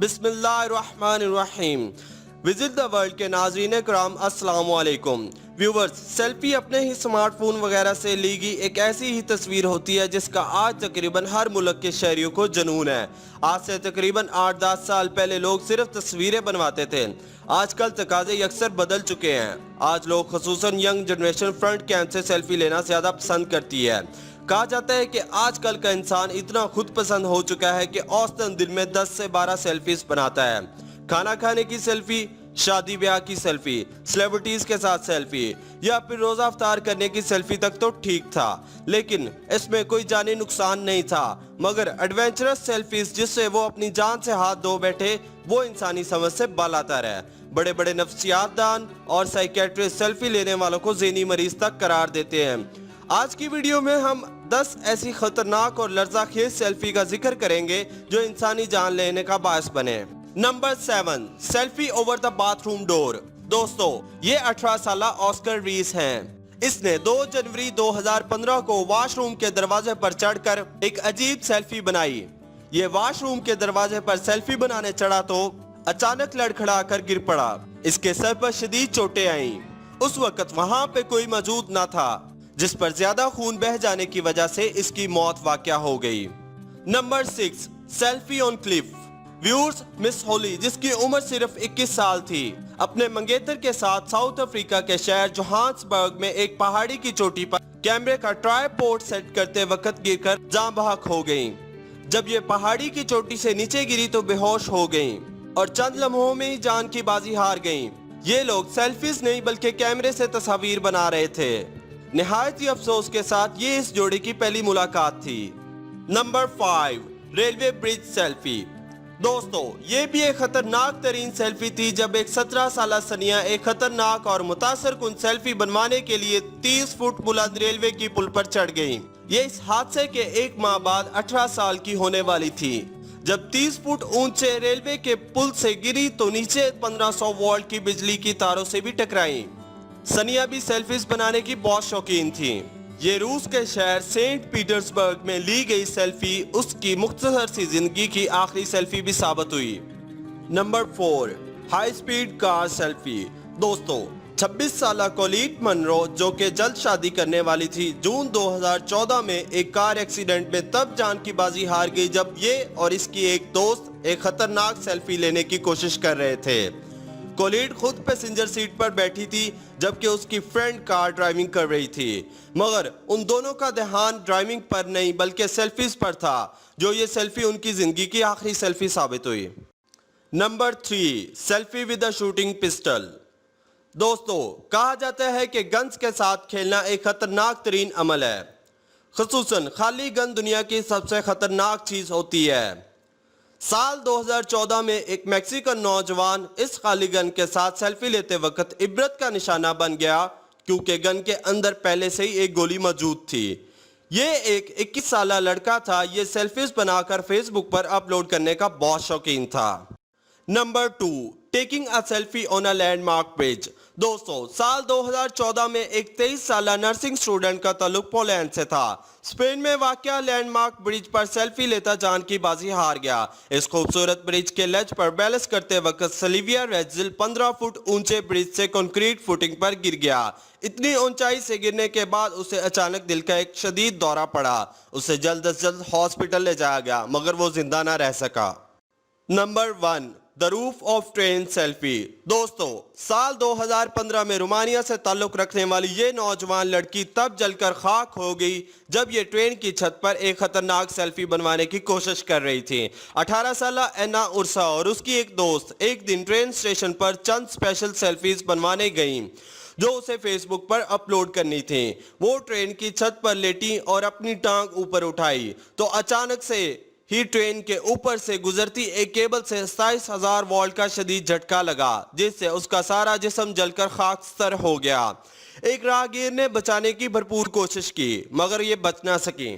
बिस्मिल्लाहिर्रहमानिर्रहीम। Visit the world के नाज़रीन कराम अस्सलाम वालेकुम। व्यूवर्स, सेल्फी अपने ही स्मार्टफोन वगैरह से ली गई एक ऐसी ही तस्वीर होती है जिसका आज तकरीबन हर मुल्क के शहरियों को जुनून है। आज से तकरीबन 8-10 साल पहले लोग सिर्फ तस्वीरें बनवाते थे। आजकल तकाजे अक्सर बदल चुके हैं। आज लोग खसूसन यंग जनरेशन फ्रंट कैम से सेल्फी लेना ज़्यादा पसंद करती है। कहा जाता है कि आजकल का इंसान इतना खुद पसंद हो चुका है कि औसतन दिन में 10 से 12 सेल्फीज बनाता है। खाना खाने की सेल्फी, शादी ब्याह की सेल्फी, सेलिब्रिटीज के साथ सेल्फी या फिर रोजा अफ्तार करने की सेल्फी तक तो ठीक था, लेकिन इसमें कोई जानी नुकसान नहीं था। मगर एडवेंचरस सेल्फीज जिससे वो अपनी जान से हाथ धो बैठे, वो इंसानी समझ से बालातर है। बड़े बड़े नफ्सियात दान और साइकेट्रिस्ट सेल्फी लेने वालों को ज़हनी मरीज तक करार देते हैं। आज की वीडियो में हम 10 ऐसी खतरनाक और लर्ज़ाखेज सेल्फी का जिक्र करेंगे जो इंसानी जान लेने का बायस बने। Number 7, selfie over the bathroom door. दोस्तों, ये 18 साल ऑस्कर रीस हैं। इसने 2 जनवरी 2015 को वॉशरूम के दरवाजे पर चढ़कर एक अजीब सेल्फी बनाई। ये वॉशरूम के दरवाजे पर सेल्फी बनाने चढ़ा तो अचानक लड़खड़ा कर गिर पड़ा। इसके सर पर शदीद चोटें आईं। उस वक्त वहां पे कोई मौजूद न था, जिस पर ज्यादा खून बह जाने की वजह से इसकी मौत वाक़या हो गई। Number 6, selfie on Cliff. Viewers, miss Holi जिसकी उम्र सिर्फ 21 साल थी, अपने मंगेतर के साथ साउथ अफ्रीका के शहर जोहान्सबर्ग में एक पहाड़ी की चोटी पर कैमरे का ट्राइपॉड सेट करते वक्त गिरकर जान बहक हो गईं। जब ये पहाड़ी की चोटी से नीचे गिरी तो बेहोश हो गईं और चंद लम्हों में ही जान की बाजी हार गईं। ये लोग सेल्फीज नहीं बल्कि कैमरे से तस्वीर बना रहे थे। निहायत ही अफसोस के साथ ये इस जोड़ी की पहली मुलाकात थी। Number 5, railway bridge selfie. दोस्तों, ये भी एक खतरनाक तरीन सेल्फी थी जब एक 17 साल सनिया एक खतरनाक और मुतासर कुन सेल्फी बनवाने के लिए 30 फुट बुलंद रेलवे की पुल पर चढ़ गई। ये इस हादसे के एक माह बाद 18 साल की होने वाली थी। जब 30 फुट ऊंचे रेलवे के पुल से गिरी तो नीचे 1500 वोल्ट की बिजली की तारों से भी टकराई। सनिया भी सेल्फीज बनाने की बहुत शौकीन थी। ये रूस के शहर सेंट पीटर्सबर्ग में ली गई सेल्फी उसकी मुख्तसर सी जिंदगी की आखिरी सेल्फी भी साबित हुई। Number 4, high speed car selfie. दोस्तों, 26 साल कोलीट मनरो जो कि जल्द शादी करने वाली थी, जून 2014 में एक कार एक्सीडेंट में तब जान की बाजी हार गई जब ये और इसकी एक दोस्त एक खतरनाक सेल्फी लेने की कोशिश कर रहे थे। कोलीट खुद पैसेंजर सीट पर बैठी थी जबकि उसकी फ्रेंड कार ड्राइविंग कर रही थी, मगर उन दोनों का ध्यान ड्राइविंग पर नहीं बल्कि सेल्फीज पर था, जो ये सेल्फी उनकी जिंदगी की आखिरी सेल्फी साबित हुई। Number 3, selfie with a shooting pistol. दोस्तों, कहा जाता है कि गन्स के साथ खेलना एक खतरनाक तरीन अमल है। खुसूसन खाली गन दुनिया की सबसे खतरनाक चीज होती है। साल 2014 में एक मैक्सिकन नौजवान इस खाली गन के साथ सेल्फी लेते वक्त इबरत का निशाना बन गया, क्योंकि गन के अंदर पहले से ही एक गोली मौजूद थी। ये एक 21 साल लड़का था। ये सेल्फीज बनाकर फेसबुक पर अपलोड करने का बहुत शौकीन था। Number 2, taking a selfie on a landmark bridge. दोस्तों, साल 2014 में एक 23 साल नर्सिंग स्टूडेंट का ताल्लुक पोलैंड से था। स्पेन में वाक़या लैंडमार्क ब्रिज पर सेल्फी लेता जान की बाजी हार गया। इस खूबसूरत ब्रिज के लज पर बैलेंस करते वक्त सलीविया रेजिल 15 फुट ऊंचे ब्रिज से कंक्रीट फुटिंग पर गिर गया। इतनी ऊंचाई से गिरने के बाद उसे अचानक दिल का एक शदीद दौरा पड़ा। उसे जल्द से जल्द हॉस्पिटल ले जाया गया, मगर वो जिंदा ना रह सका। Number 1, the roof of train selfie. दोस्तों, साल 2015 में रोमानिया से ताल्लुक रखने वाली ये नौजवान लड़की तब जलकर खाक हो गई जब ये ट्रेन की छत पर एक खतरनाक सेल्फी बनवाने की कोशिश कर रही थी। 18 साल एना उर्सा और उसकी एक दोस्त एक दिन ट्रेन स्टेशन पर चंद स्पेशल सेल्फीज बनवाने गईं जो उसे फेसबुक पर अपलोड करनी थी। वो ट्रेन की छत पर लेटी और अपनी टांग ऊपर उठाई तो अचानक से ही ट्रेन के ऊपर से गुजरती एक केबल से 27,000 वोल्ट का शदीद झटका लगा, जिससे उसका सारा जिस्म जलकर खाकस्तर हो गया। एक राहगीर ने बचाने की भरपूर कोशिश की, मगर ये बच ना सकी।